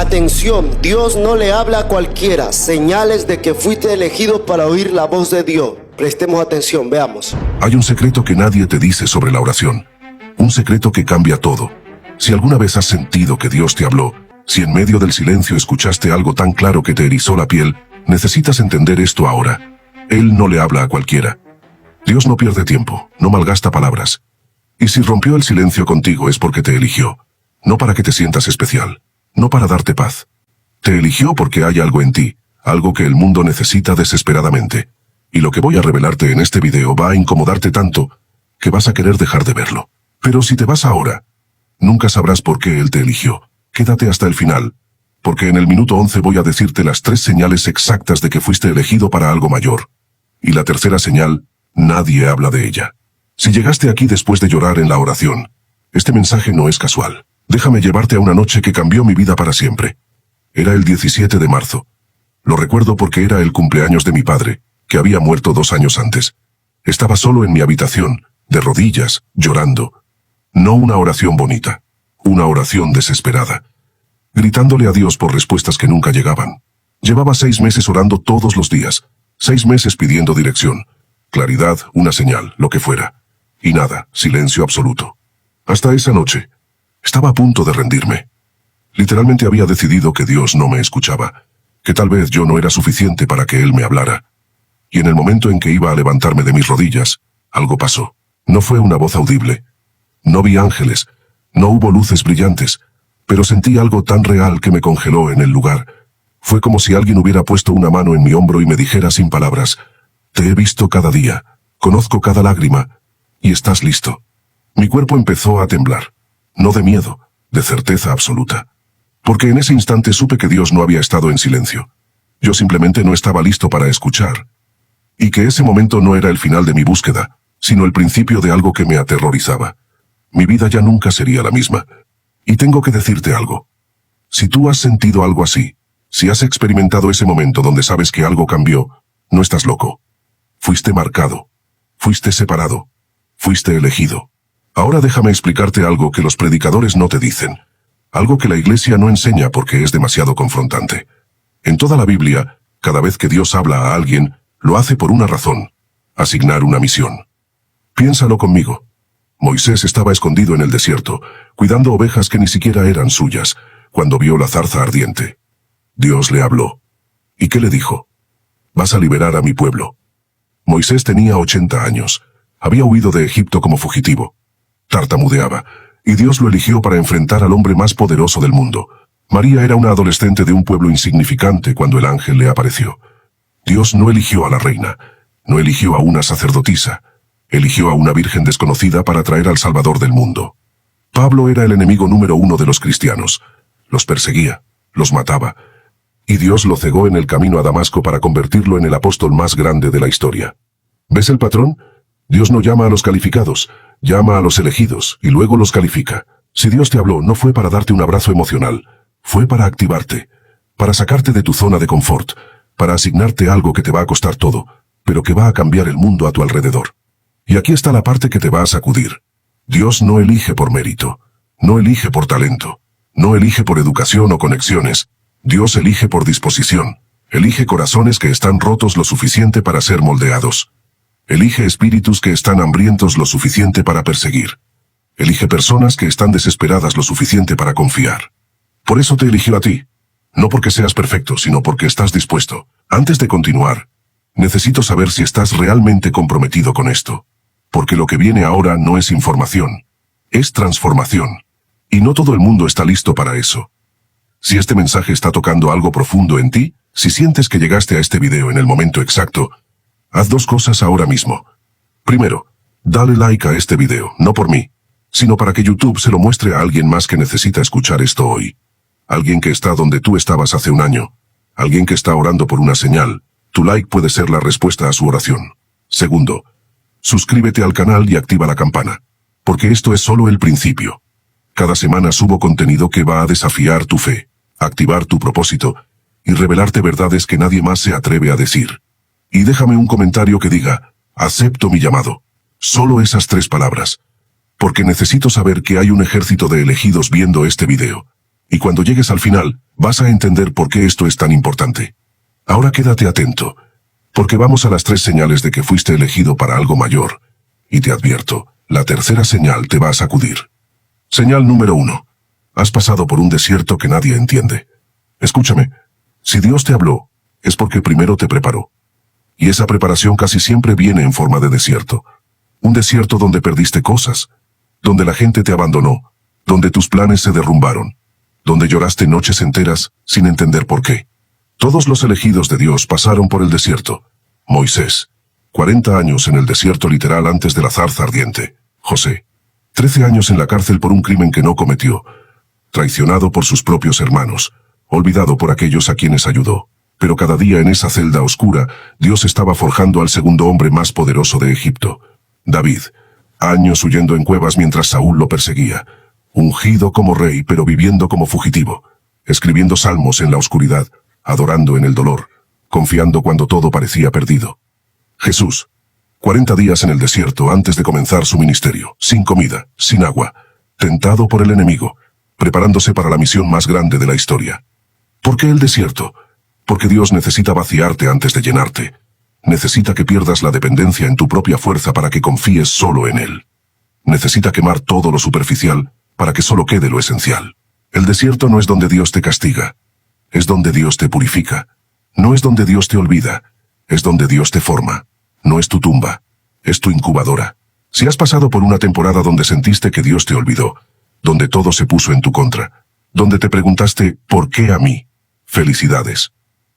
Atención, Dios no le habla a cualquiera. Señales de que fuiste elegido para oír la voz de Dios. Prestemos atención, veamos. Hay un secreto que nadie te dice sobre la oración. Un secreto que cambia todo. Si alguna vez has sentido que Dios te habló, si en medio del silencio escuchaste algo tan claro que te erizó la piel, necesitas entender esto ahora. Él no le habla a cualquiera. Dios no pierde tiempo, no malgasta palabras. Y si rompió el silencio contigo es porque te eligió. No para que te sientas especial, no para darte paz. Te eligió porque hay algo en ti, algo que el mundo necesita desesperadamente. Y lo que voy a revelarte en este video va a incomodarte tanto que vas a querer dejar de verlo. Pero si te vas ahora, nunca sabrás por qué Él te eligió. Quédate hasta el final, porque en el minuto 11 voy a decirte las 3 señales exactas de que fuiste elegido para algo mayor. Y la tercera señal, nadie habla de ella. Si llegaste aquí después de llorar en la oración, este mensaje no es casual. Déjame llevarte a una noche que cambió mi vida para siempre. Era el 17 de marzo. Lo recuerdo porque era el cumpleaños de mi padre, que había muerto 2 años antes. Estaba solo en mi habitación, de rodillas, llorando. No una oración bonita, una oración desesperada. Gritándole a Dios por respuestas que nunca llegaban. Llevaba 6 meses orando todos los días, 6 meses pidiendo dirección, claridad, una señal, lo que fuera. Y nada, silencio absoluto. Hasta esa noche. Estaba a punto de rendirme. Literalmente había decidido que Dios no me escuchaba, que tal vez yo no era suficiente para que Él me hablara. Y en el momento en que iba a levantarme de mis rodillas, algo pasó. No fue una voz audible. No vi ángeles, no hubo luces brillantes, pero sentí algo tan real que me congeló en el lugar. Fue como si alguien hubiera puesto una mano en mi hombro y me dijera sin palabras: te he visto cada día, conozco cada lágrima, y estás listo. Mi cuerpo empezó a temblar. No de miedo, de certeza absoluta. Porque en ese instante supe que Dios no había estado en silencio. Yo simplemente no estaba listo para escuchar. Y que ese momento no era el final de mi búsqueda, sino el principio de algo que me aterrorizaba. Mi vida ya nunca sería la misma. Y tengo que decirte algo. Si tú has sentido algo así, si has experimentado ese momento donde sabes que algo cambió, no estás loco. Fuiste marcado. Fuiste separado. Fuiste elegido. Ahora déjame explicarte algo que los predicadores no te dicen. Algo que la iglesia no enseña porque es demasiado confrontante. En toda la Biblia, cada vez que Dios habla a alguien, lo hace por una razón: asignar una misión. Piénsalo conmigo. Moisés estaba escondido en el desierto, cuidando ovejas que ni siquiera eran suyas, cuando vio la zarza ardiente. Dios le habló. ¿Y qué le dijo? Vas a liberar a mi pueblo. Moisés tenía 80 años. Había huido de Egipto como fugitivo. Tartamudeaba, y Dios lo eligió para enfrentar al hombre más poderoso del mundo. María era una adolescente de un pueblo insignificante cuando el ángel le apareció. Dios no eligió a la reina, no eligió a una sacerdotisa, eligió a una virgen desconocida para traer al Salvador del mundo. Pablo era el enemigo número 1 de los cristianos. Los perseguía, los mataba, y Dios lo cegó en el camino a Damasco para convertirlo en el apóstol más grande de la historia. ¿Ves el patrón? Dios no llama a los calificados, llama a los elegidos, y luego los califica. Si Dios te habló, no fue para darte un abrazo emocional, fue para activarte, para sacarte de tu zona de confort, para asignarte algo que te va a costar todo, pero que va a cambiar el mundo a tu alrededor. Y aquí está la parte que te va a sacudir. Dios no elige por mérito, no elige por talento, no elige por educación o conexiones. Dios elige por disposición, elige corazones que están rotos lo suficiente para ser moldeados. Elige espíritus que están hambrientos lo suficiente para perseguir. Elige personas que están desesperadas lo suficiente para confiar. Por eso te eligió a ti. No porque seas perfecto, sino porque estás dispuesto. Antes de continuar, necesito saber si estás realmente comprometido con esto. Porque lo que viene ahora no es información. Es transformación. Y no todo el mundo está listo para eso. Si este mensaje está tocando algo profundo en ti, si sientes que llegaste a este video en el momento exacto, haz 2 cosas ahora mismo. Primero, dale like a este video, no por mí, sino para que YouTube se lo muestre a alguien más que necesita escuchar esto hoy. Alguien que está donde tú estabas hace un año. Alguien que está orando por una señal. Tu like puede ser la respuesta a su oración. Segundo, suscríbete al canal y activa la campana. Porque esto es solo el principio. Cada semana subo contenido que va a desafiar tu fe, activar tu propósito y revelarte verdades que nadie más se atreve a decir. Y déjame un comentario que diga: acepto mi llamado. Solo esas 3 palabras. Porque necesito saber que hay un ejército de elegidos viendo este video. Y cuando llegues al final, vas a entender por qué esto es tan importante. Ahora quédate atento, porque vamos a las 3 señales de que fuiste elegido para algo mayor. Y te advierto, la tercera señal te va a sacudir. Señal número 1. Has pasado por un desierto que nadie entiende. Escúchame, si Dios te habló, es porque primero te preparó. Y esa preparación casi siempre viene en forma de desierto. Un desierto donde perdiste cosas, donde la gente te abandonó, donde tus planes se derrumbaron, donde lloraste noches enteras sin entender por qué. Todos los elegidos de Dios pasaron por el desierto. Moisés, 40 años en el desierto literal antes de la zarza ardiente. José, 13 años en la cárcel por un crimen que no cometió, traicionado por sus propios hermanos, olvidado por aquellos a quienes ayudó. Pero cada día en esa celda oscura, Dios estaba forjando al segundo hombre más poderoso de Egipto. David, años huyendo en cuevas mientras Saúl lo perseguía, ungido como rey pero viviendo como fugitivo, escribiendo salmos en la oscuridad, adorando en el dolor, confiando cuando todo parecía perdido. Jesús, 40 días en el desierto antes de comenzar su ministerio, sin comida, sin agua, tentado por el enemigo, preparándose para la misión más grande de la historia. ¿Por qué el desierto? Porque Dios necesita vaciarte antes de llenarte. Necesita que pierdas la dependencia en tu propia fuerza para que confíes solo en Él. Necesita quemar todo lo superficial para que solo quede lo esencial. El desierto no es donde Dios te castiga, es donde Dios te purifica. No es donde Dios te olvida, es donde Dios te forma. No es tu tumba, es tu incubadora. Si has pasado por una temporada donde sentiste que Dios te olvidó, donde todo se puso en tu contra, donde te preguntaste, ¿por qué a mí? Felicidades.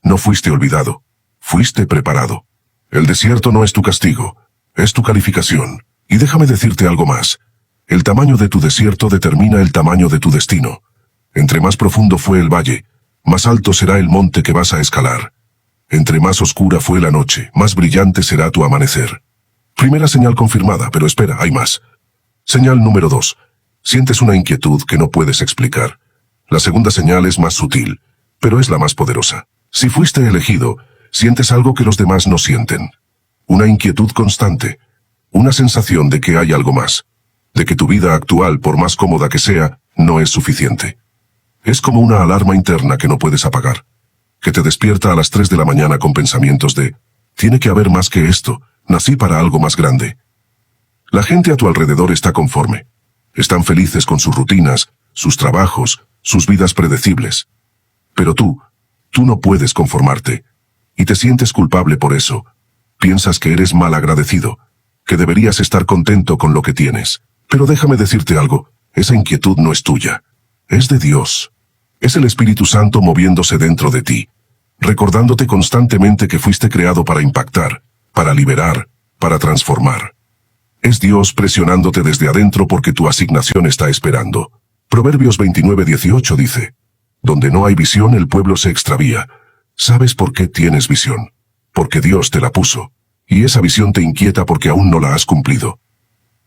No fuiste olvidado, fuiste preparado. El desierto no es tu castigo, es tu calificación. Y déjame decirte algo más. El tamaño de tu desierto determina el tamaño de tu destino. Entre más profundo fue el valle, más alto será el monte que vas a escalar. Entre más oscura fue la noche, más brillante será tu amanecer. Primera señal confirmada, pero espera, hay más. Señal número 2. Sientes una inquietud que no puedes explicar. La segunda señal es más sutil, pero es la más poderosa. Si fuiste elegido, sientes algo que los demás no sienten. Una inquietud constante. Una sensación de que hay algo más. De que tu vida actual, por más cómoda que sea, no es suficiente. Es como una alarma interna que no puedes apagar. Que te despierta a las 3 de la mañana con pensamientos de, tiene que haber más que esto, nací para algo más grande. La gente a tu alrededor está conforme. Están felices con sus rutinas, sus trabajos, sus vidas predecibles. Pero tú no puedes conformarte. Y te sientes culpable por eso. Piensas que eres mal agradecido, que deberías estar contento con lo que tienes. Pero déjame decirte algo, esa inquietud no es tuya. Es de Dios. Es el Espíritu Santo moviéndose dentro de ti, recordándote constantemente que fuiste creado para impactar, para liberar, para transformar. Es Dios presionándote desde adentro porque tu asignación está esperando. Proverbios 29:18 dice, donde no hay visión el pueblo se extravía. ¿Sabes por qué tienes visión? Porque Dios te la puso. Y esa visión te inquieta porque aún no la has cumplido.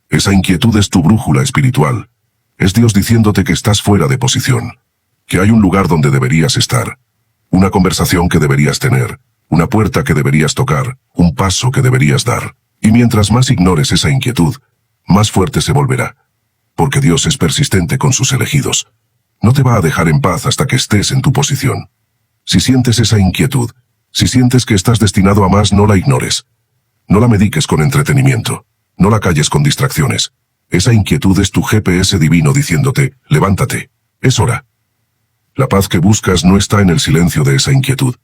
Esa inquietud es tu brújula espiritual. Es Dios diciéndote que estás fuera de posición. Que hay un lugar donde deberías estar. Una conversación que deberías tener. Una puerta que deberías tocar. Un paso que deberías dar. Y mientras más ignores esa inquietud, más fuerte se volverá. Porque Dios es persistente con sus elegidos. No te va a dejar en paz hasta que estés en tu posición. Si sientes esa inquietud, si sientes que estás destinado a más, no la ignores. No la mediques con entretenimiento. No la calles con distracciones. Esa inquietud es tu GPS divino diciéndote, levántate, es hora. La paz que buscas no está en el silencio de esa inquietud.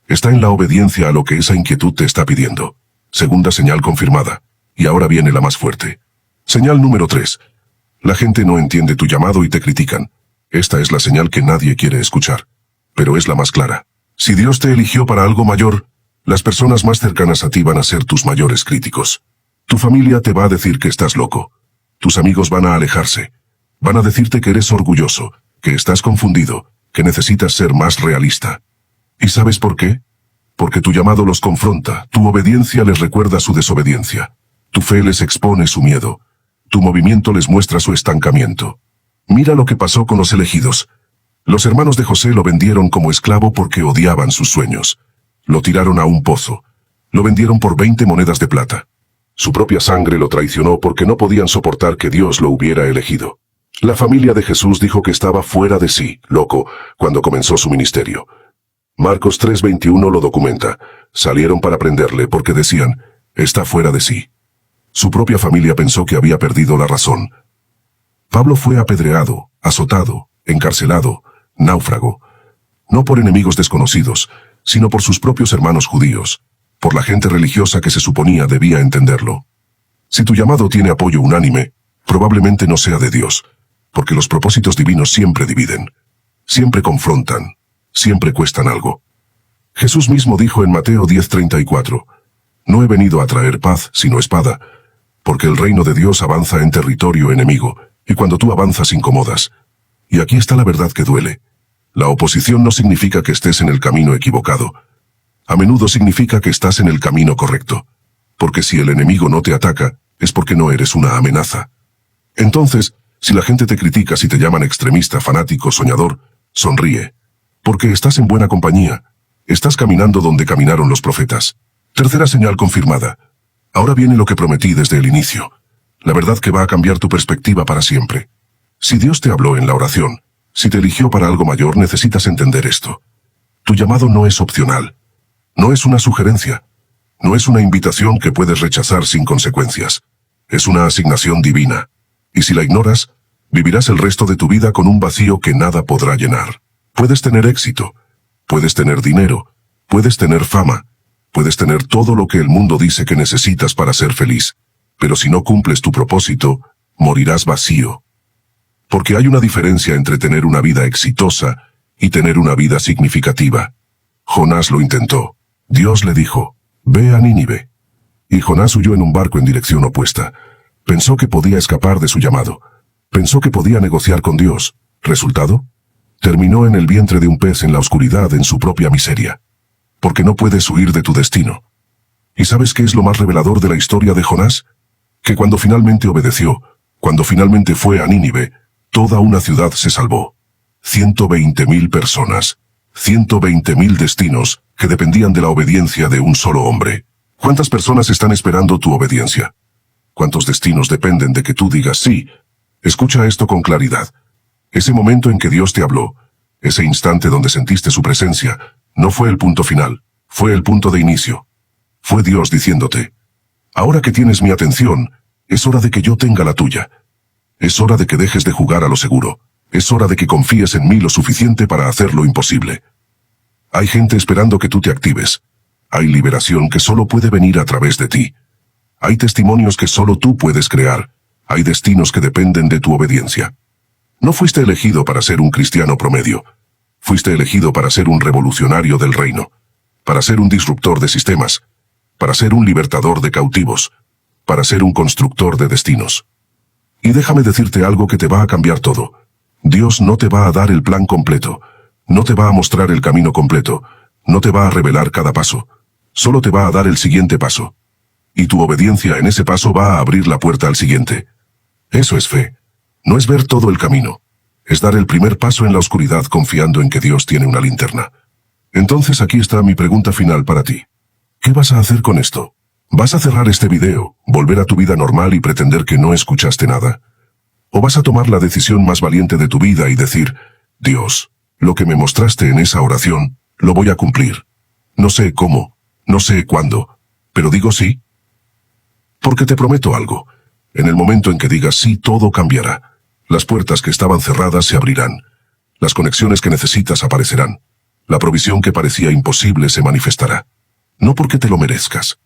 Está en la obediencia a lo que esa inquietud te está pidiendo. Segunda señal confirmada. Y ahora viene la más fuerte. Señal número 3. La gente no entiende tu llamado y te critican. Esta es la señal que nadie quiere escuchar. Pero es la más clara. Si Dios te eligió para algo mayor, las personas más cercanas a ti van a ser tus mayores críticos. Tu familia te va a decir que estás loco. Tus amigos van a alejarse. Van a decirte que eres orgulloso, que estás confundido, que necesitas ser más realista. ¿Y sabes por qué? Porque tu llamado los confronta, tu obediencia les recuerda su desobediencia. Tu fe les expone su miedo. Tu movimiento les muestra su estancamiento. Mira lo que pasó con los elegidos. Los hermanos de José lo vendieron como esclavo porque odiaban sus sueños. Lo tiraron a un pozo. Lo vendieron por 20 monedas de plata. Su propia sangre lo traicionó porque no podían soportar que Dios lo hubiera elegido. La familia de Jesús dijo que estaba fuera de sí, loco, cuando comenzó su ministerio. Marcos 3:21 lo documenta. Salieron para prenderle porque decían, está fuera de sí. Su propia familia pensó que había perdido la razón. Pablo fue apedreado, azotado, encarcelado, náufrago. No por enemigos desconocidos, sino por sus propios hermanos judíos, por la gente religiosa que se suponía debía entenderlo. Si tu llamado tiene apoyo unánime, probablemente no sea de Dios, porque los propósitos divinos siempre dividen, siempre confrontan, siempre cuestan algo. Jesús mismo dijo en Mateo 10:34, no he venido a traer paz, sino espada, porque el reino de Dios avanza en territorio enemigo, y cuando tú avanzas incomodas. Y aquí está la verdad que duele. La oposición no significa que estés en el camino equivocado. A menudo significa que estás en el camino correcto, porque si el enemigo no te ataca, es porque no eres una amenaza. Entonces, si la gente te critica, si te llaman extremista, fanático, soñador, sonríe, porque estás en buena compañía. Estás caminando donde caminaron los profetas. Tercera señal confirmada. Ahora viene lo que prometí desde el inicio. La verdad que va a cambiar tu perspectiva para siempre. Si Dios te habló en la oración, si te eligió para algo mayor, necesitas entender esto. Tu llamado no es opcional. No es una sugerencia. No es una invitación que puedes rechazar sin consecuencias. Es una asignación divina. Y si la ignoras, vivirás el resto de tu vida con un vacío que nada podrá llenar. Puedes tener éxito. Puedes tener dinero. Puedes tener fama. Puedes tener todo lo que el mundo dice que necesitas para ser feliz. Pero si no cumples tu propósito, morirás vacío. Porque hay una diferencia entre tener una vida exitosa y tener una vida significativa. Jonás lo intentó. Dios le dijo, ve a Nínive. Y Jonás huyó en un barco en dirección opuesta. Pensó que podía escapar de su llamado. Pensó que podía negociar con Dios. ¿Resultado? Terminó en el vientre de un pez en la oscuridad, en su propia miseria. Porque no puedes huir de tu destino. ¿Y sabes qué es lo más revelador de la historia de Jonás? Que cuando finalmente obedeció, cuando finalmente fue a Nínive, toda una ciudad se salvó. 120.000 personas. 120.000 destinos que dependían de la obediencia de un solo hombre. ¿Cuántas personas están esperando tu obediencia? ¿Cuántos destinos dependen de que tú digas sí? Escucha esto con claridad. Ese momento en que Dios te habló, ese instante donde sentiste su presencia, no fue el punto final, fue el punto de inicio. Fue Dios diciéndote, ahora que tienes mi atención, es hora de que yo tenga la tuya. Es hora de que dejes de jugar a lo seguro. Es hora de que confíes en mí lo suficiente para hacer lo imposible. Hay gente esperando que tú te actives. Hay liberación que solo puede venir a través de ti. Hay testimonios que solo tú puedes crear. Hay destinos que dependen de tu obediencia. No fuiste elegido para ser un cristiano promedio. Fuiste elegido para ser un revolucionario del reino. Para ser un disruptor de sistemas. Para ser un libertador de cautivos. Para ser un constructor de destinos. Y déjame decirte algo que te va a cambiar todo. Dios no te va a dar el plan completo. No te va a mostrar el camino completo. No te va a revelar cada paso. Solo te va a dar el siguiente paso. Y tu obediencia en ese paso va a abrir la puerta al siguiente. Eso es fe. No es ver todo el camino. Es dar el primer paso en la oscuridad confiando en que Dios tiene una linterna. Entonces aquí está mi pregunta final para ti. ¿Qué vas a hacer con esto? ¿Vas a cerrar este video, volver a tu vida normal y pretender que no escuchaste nada? ¿O vas a tomar la decisión más valiente de tu vida y decir, Dios, lo que me mostraste en esa oración, lo voy a cumplir? No sé cómo, no sé cuándo, pero digo sí. Porque te prometo algo. En el momento en que digas sí, todo cambiará. Las puertas que estaban cerradas se abrirán. Las conexiones que necesitas aparecerán. La provisión que parecía imposible se manifestará. No porque te lo merezcas,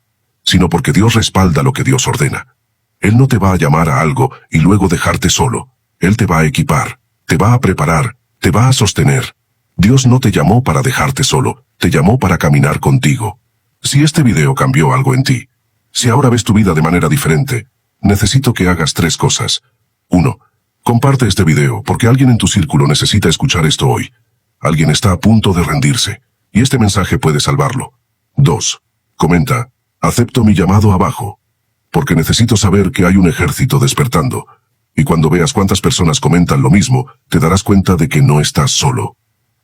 sino porque Dios respalda lo que Dios ordena. Él no te va a llamar a algo y luego dejarte solo. Él te va a equipar, te va a preparar, te va a sostener. Dios no te llamó para dejarte solo, te llamó para caminar contigo. Si este video cambió algo en ti, si ahora ves tu vida de manera diferente, necesito que hagas 3 cosas. 1. Comparte este video porque alguien en tu círculo necesita escuchar esto hoy. Alguien está a punto de rendirse, y este mensaje puede salvarlo. 2. Comenta, acepto mi llamado abajo, porque necesito saber que hay un ejército despertando. Y cuando veas cuántas personas comentan lo mismo, te darás cuenta de que no estás solo.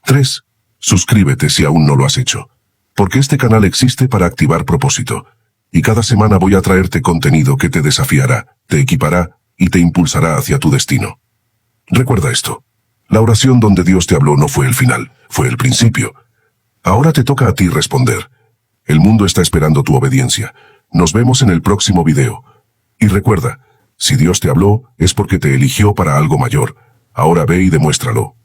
3. Suscríbete si aún no lo has hecho, porque este canal existe para activar propósito. Y cada semana voy a traerte contenido que te desafiará, te equipará y te impulsará hacia tu destino. Recuerda esto. La oración donde Dios te habló no fue el final, fue el principio. Ahora te toca a ti responder. El mundo está esperando tu obediencia. Nos vemos en el próximo video. Y recuerda, si Dios te habló, es porque te eligió para algo mayor. Ahora ve y demuéstralo.